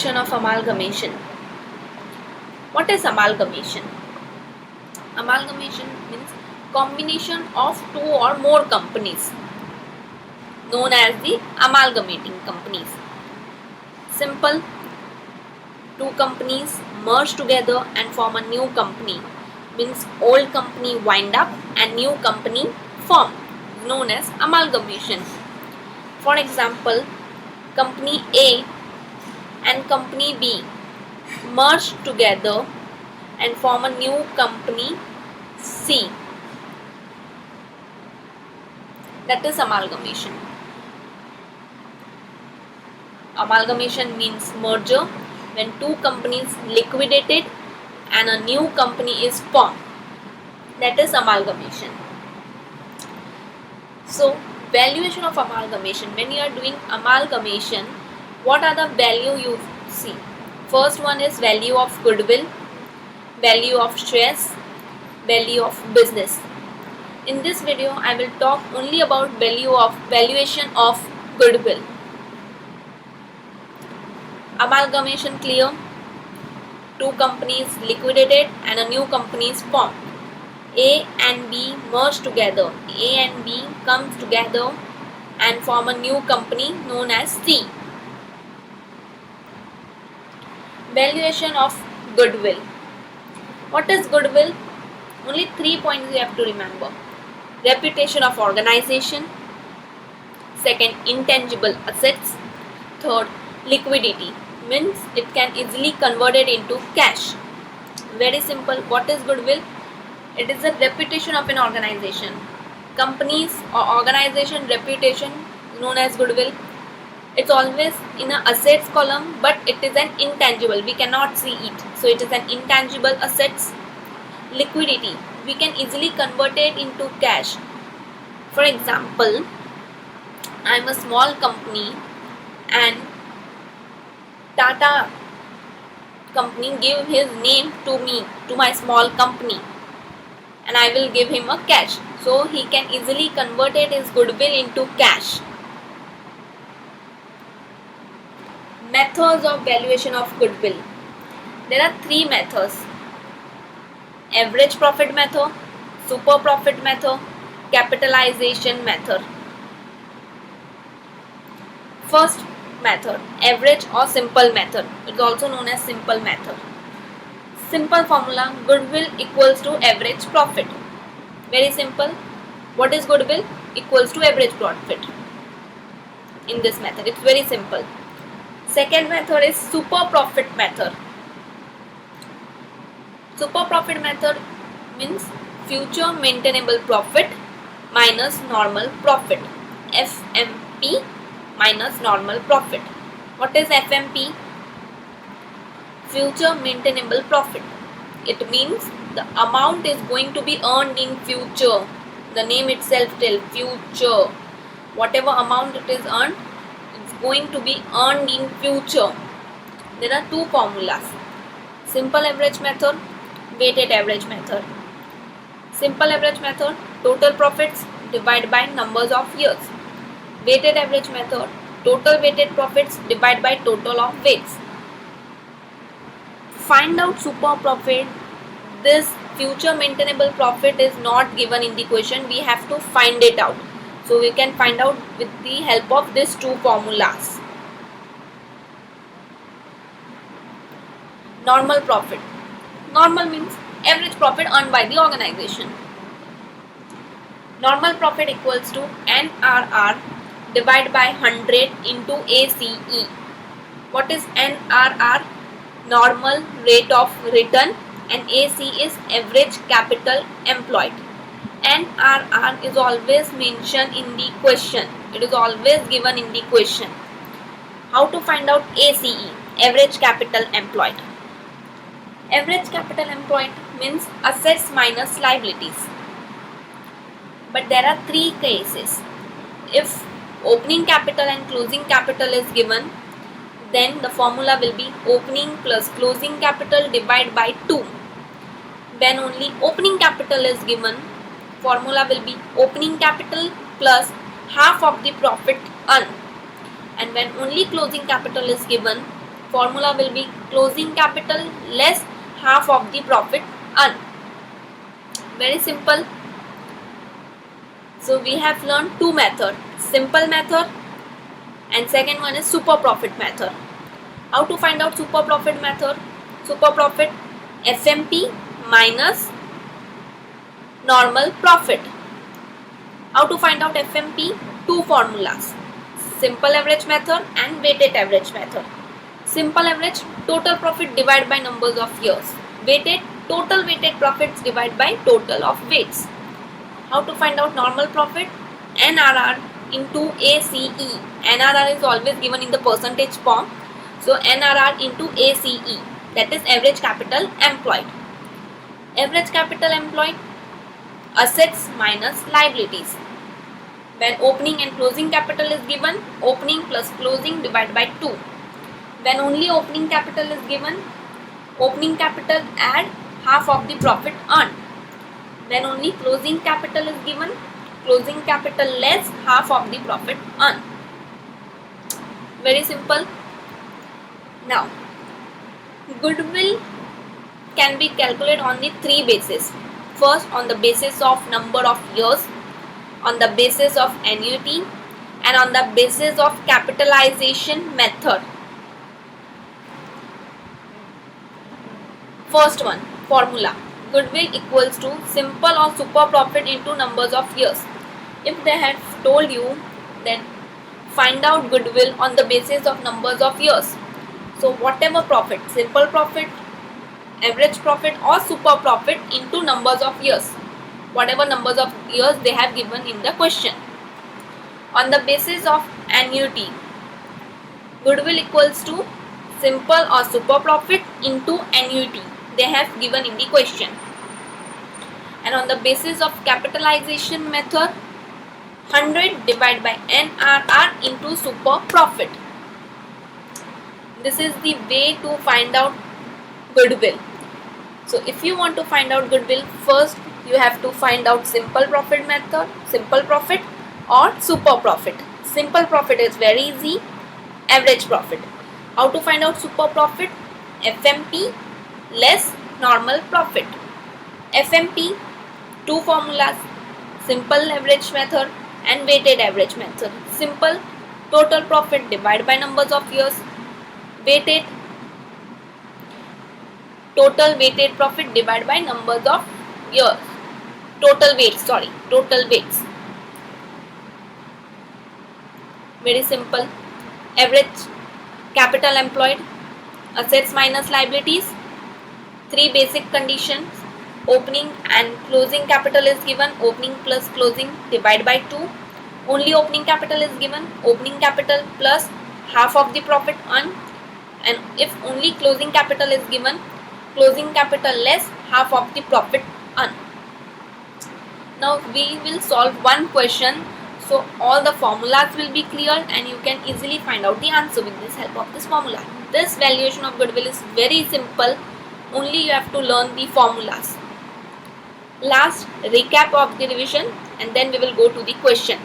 Definition of amalgamation. What is amalgamation? Amalgamation means combination of two or more companies, known as the amalgamating companies. Simple, two companies merge together and form a new company, means old company wind up and new company form, known as amalgamation. For example, company A and company B merge together and form a new company C. That is amalgamation. Amalgamation means merger when two companies liquidated and a new company is formed. That is amalgamation. So, valuation of amalgamation. When you are doing amalgamation, what are the value you see? First one is value of goodwill, value of shares, value of business. In this video, I will talk only about valuation of goodwill. Amalgamation clear. Two companies liquidated and a new company is formed. A and B merge together. A and B comes together and form a new company known as C. Valuation of goodwill. What is goodwill? Only 3 points you have to remember. Reputation of organization. Second, intangible assets. Third, liquidity, means it can easily converted into cash. Very simple. What is goodwill? It is the reputation of an organization. Companies or organization reputation known as goodwill. It's always in an assets column, but it is an intangible. We cannot see it. So it is an intangible assets. Liquidity, we can easily convert it into cash. For example, I am a small company and Tata company give his name to me, to my small company, and I will give him a cash. So he can easily convert it his goodwill into cash. Methods of valuation of goodwill. There are 3 methods: average profit method, super profit method, capitalization method. First method, average or simple method. It is also known as simple method. Simple formula, goodwill equals to average profit. Very simple. What is goodwill? Equals to average profit. In this method, it's very simple. Second method is super profit method. Super profit method means future maintainable profit minus normal profit. FMP minus normal profit. What is FMP? Future maintainable profit. It means the amount is going to be earned in future. The name itself tells future. Whatever amount it is earned, it's going to be earned in future. There are 2 formulas: simple average method, weighted average method. Simple average method, total profits divided by numbers of years. Weighted average method, total weighted profits divided by total of weights. Find out super profit. This future maintainable profit is not given in the question. We have to find it out. So we can find out with the help of these 2 formulas. Normal profit. Normal means average profit earned by the organization. Normal profit equals to NRR divided by 100 into ACE. What is NRR? Normal rate of return, and AC is average capital employed. NRR is always mentioned in the question. It is always given in the question. How to find out ACE? Average capital employed. Average capital employed means assets minus liabilities. But there are 3 cases. If opening capital and closing capital is given, then the formula will be opening plus closing capital divided by 2. When only opening capital is given, formula will be opening capital plus half of the profit earned. And when only closing capital is given, formula will be closing capital less half of the profit earned. Very simple. So we have learned two methods, simple method and second one is super profit method. How to find out super profit method? Super profit, FMP minus normal profit. How to find out FMP? Two formulas, simple average method and weighted average method. Simple average, total profit divided by numbers of years. Weighted, total weighted profits divided by total of weights. How to find out normal profit? NRR into ACE. NRR is always given in the percentage form. So NRR into ACE, that is average capital employed. Average capital employed, assets minus liabilities. When opening and closing capital is given, opening plus closing divided by 2. When only opening capital is given, opening capital add half of the profit earned. When only closing capital is given, closing capital less half of the profit earned. Very simple. Now, goodwill can be calculated on the three bases. First, on the basis of number of years, on the basis of annuity, and on the basis of capitalization method. First one, formula. Goodwill equals to simple or super profit into numbers of years. If they had told you then find out goodwill on the basis of numbers of years. So whatever profit, simple profit, average profit or super profit into numbers of years. Whatever numbers of years they have given in the question. On the basis of annuity, goodwill equals to simple or super profit into annuity. They have given in the question. And on the basis of capitalization method, 100 divided by NRR into super profit. This is the way to find out goodwill. So if you want to find out goodwill, first you have to find out simple profit method, simple profit or super profit. Simple profit is very easy, average profit. How to find out super profit? FMP less normal profit. FMP, two formulas, simple average method and weighted average method. Simple, total profit divided by numbers of years. Weighted, total weighted profit divided by numbers of years. Total weights. Very simple. Average capital employed, assets minus liabilities. Three basic conditions. Opening and closing capital is given, opening plus closing divided by 2. Only opening capital is given, opening capital plus half of the profit earned. And if only closing capital is given, closing capital less half of the profit earned. Now we will solve one question, so all the formulas will be clear and you can easily find out the answer with this help of this formula. This valuation of goodwill is very simple, only you have to learn the formulas. Last recap of the revision and then we will go to the question.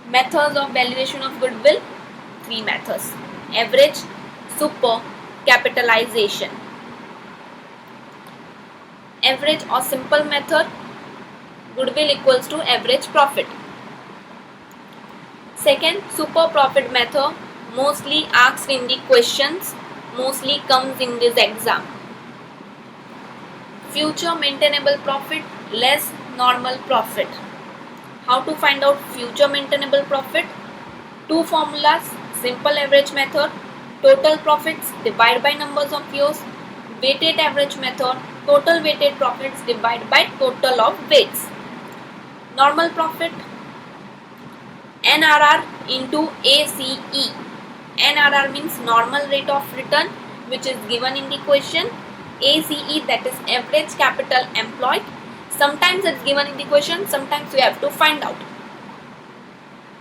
Methods of valuation of goodwill, three methods: average, super, capitalization. Average or simple method, goodwill equals to average profit. Second, super profit method, mostly asked in the questions, mostly comes in this exam. Future maintainable profit less normal profit. How to find out future maintainable profit? Two formulas, simple average method, total profits divided by numbers of years. Weighted average method, total weighted profits divided by total of weights. Normal profit, NRR into ACE. NRR means normal rate of return, which is given in the question. ACE, that is average capital employed. Sometimes it's given in the question, sometimes we have to find out.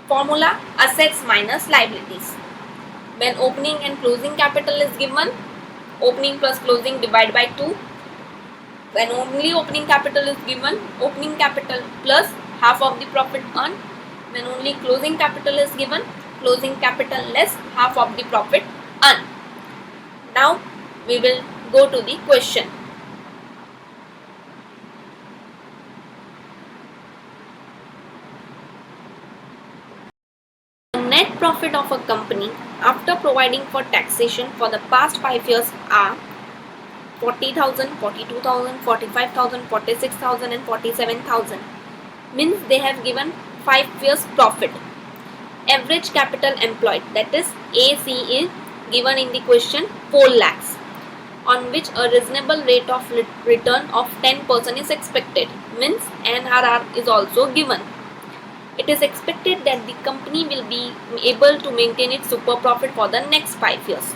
Formula, assets minus liabilities. When opening and closing capital is given, opening plus closing divided by 2. When only opening capital is given, opening capital plus half of the profit earned. When only closing capital is given, closing capital less half of the profit earned. Now we will go to the question. The net profit of a company after providing for taxation for the past 5 years are 40,000, 42,000, 45,000, 46,000 and 47,000. Means they have given 5 years profit. Average capital employed, that is ACE, is given in the question 4 lakhs, on which a reasonable rate of return of 10% is expected. Means NRR is also given. It is expected that the company will be able to maintain its super profit for the next 5 years.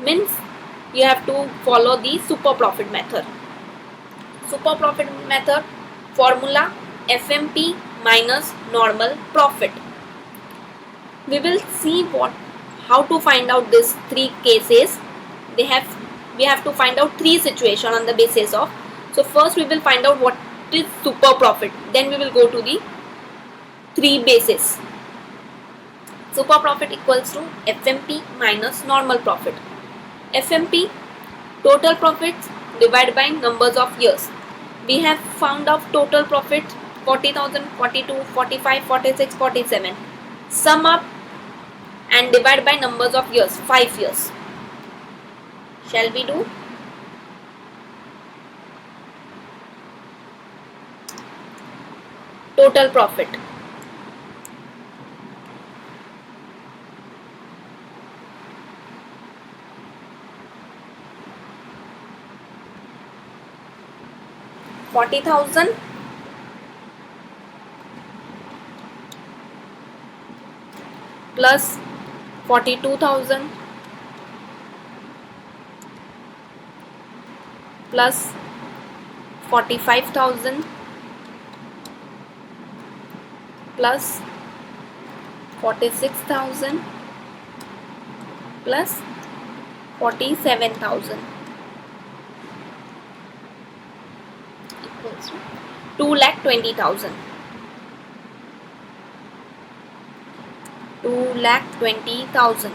Means you have to follow the super profit method. Super profit method formula FMP minus normal profit. We will see how to find out these 3 cases. We have to find out 3 situations on the basis of. So first we will find out what is super profit. Then we will go to the 3 bases. Super profit equals to FMP minus normal profit. FMP, total profits divided by numbers of years. We have found out total profit 40,000, 42, 45, 46, 47. Sum up and divide by numbers of years, 5 years. Shall we do? Total profit. $40,000 plus 42,000 plus 45,000 plus 46,000 plus 47,000 equals to 2,20,000. 2,20,000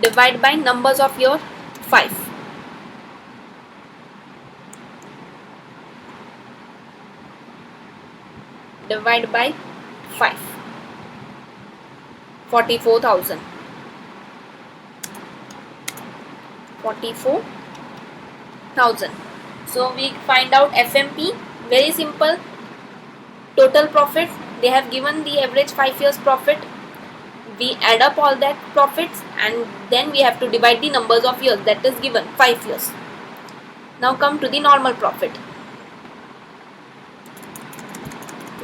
divide by numbers of your 5. Divide by 5. 44,000. 44,000. So we find out FMP. Very simple. Total profit. They have given the average 5 years profit. We add up all that profits and then we have to divide the numbers of years, that is given 5 years. Now come to the normal profit.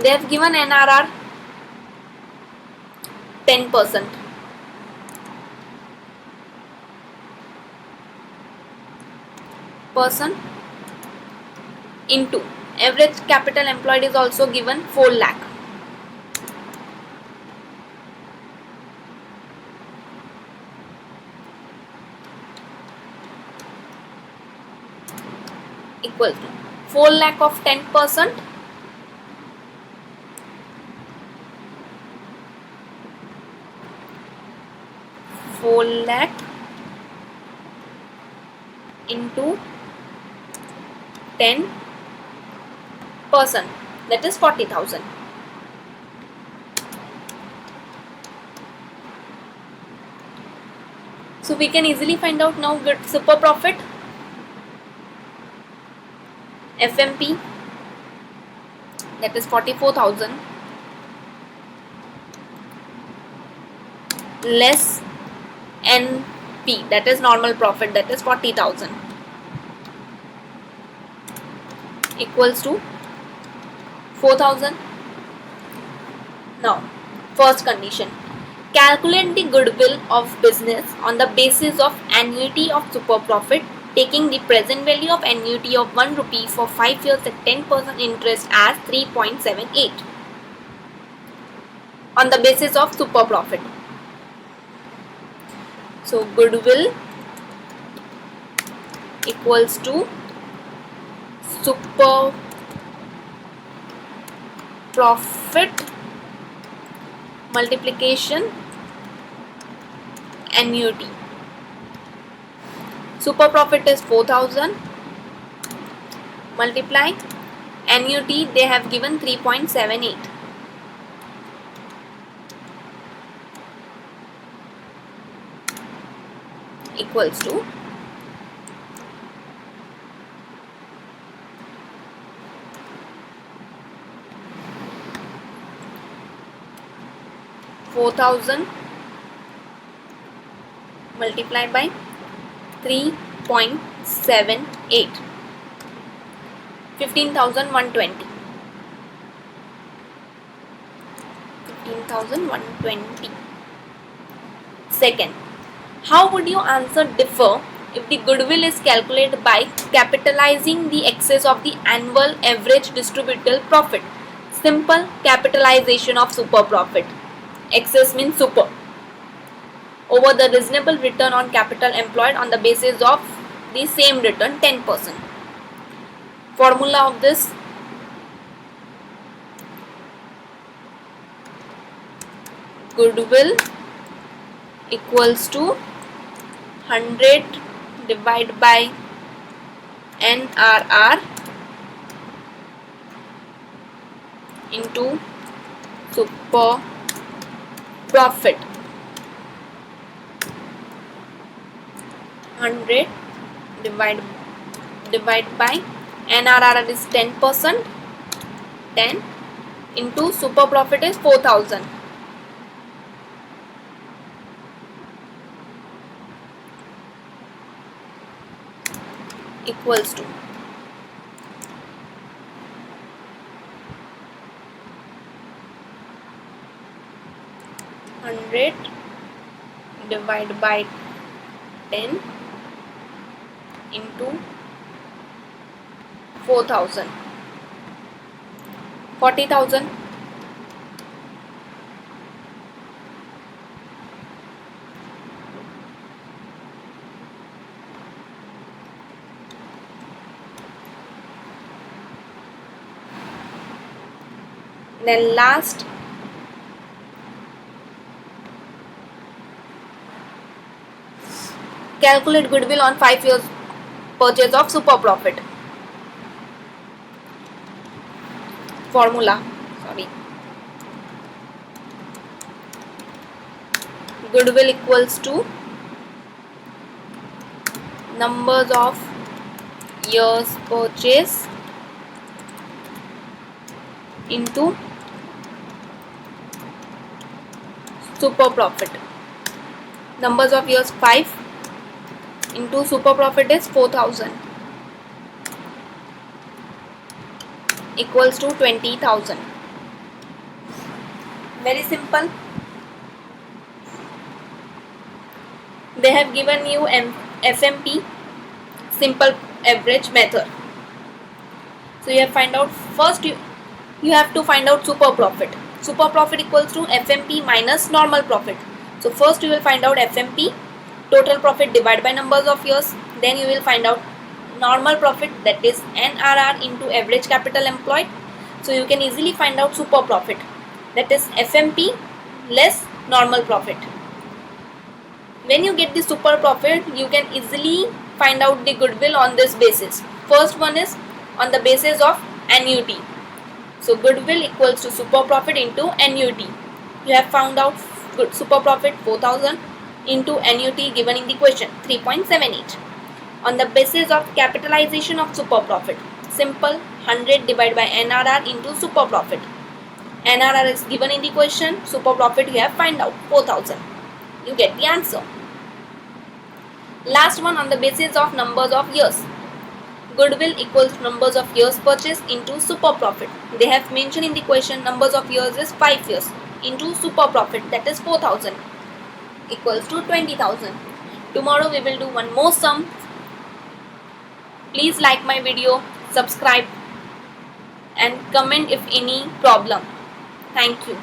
They have given NRR 10%. Into average capital employed is also given 4 lakh. Equal to 4 lakh of 10%. 4 lakh into 10%, that is 40,000. So we can easily find out now good super profit. FMP, that is 44,000 less NP, that is normal profit, that is 40,000 equals to 4,000. Now first condition, calculate the goodwill of business on the basis of annuity of super profit, taking the present value of annuity of 1 rupee for 5 years at 10% interest as 3.78 on the basis of super profit. So goodwill equals to super profit multiplication annuity. Super profit is 4,000 multiply annuity, they have given 3.78 equals to 4,000 multiplied by 3.78, 15,120. 15,120. Second, how would your answer differ if the goodwill is calculated by capitalizing the excess of the annual average distributable profit? Simple capitalization of super profit. Excess means super. Over the reasonable return on capital employed on the basis of the same return 10%. Formula of this: goodwill equals to 100 divided by NRR into super profit. 100 divided by NRR is 10%, 10 into super profit is 4,000. Equals to 100 divided by 10 into 4,000, 40,000. Then last, calculate goodwill on 5 years purchase of super profit. Formula, goodwill equals to numbers of years purchase into super profit. Numbers of years 5 into super profit is 4,000 equals to 20,000. Very simple. They have given you FMP, simple average method. So you have find out first, you have to find out super profit. Super profit equals to FMP minus normal profit. So first you will find out FMP, total profit divided by numbers of years. Then you will find out normal profit, that is NRR into average capital employed. So you can easily find out super profit, that is FMP less normal profit. When you get the super profit, you can easily find out the goodwill on this basis. First one is on the basis of annuity. So goodwill equals to super profit into annuity. You have found out super profit 4,000 into annuity given in the question 3.78. On the basis of capitalization of super profit, simple, 100 divided by NRR into super profit. NRR is given in the question, super profit you have find out 4,000. You get the answer. Last one, on the basis of numbers of years. Goodwill equals numbers of years purchased into super profit. They have mentioned in the question numbers of years is 5 years into super profit, that is 4,000 equals to 20,000. Tomorrow we will do one more sum. Please like my video, subscribe and comment if any problem. Thank you.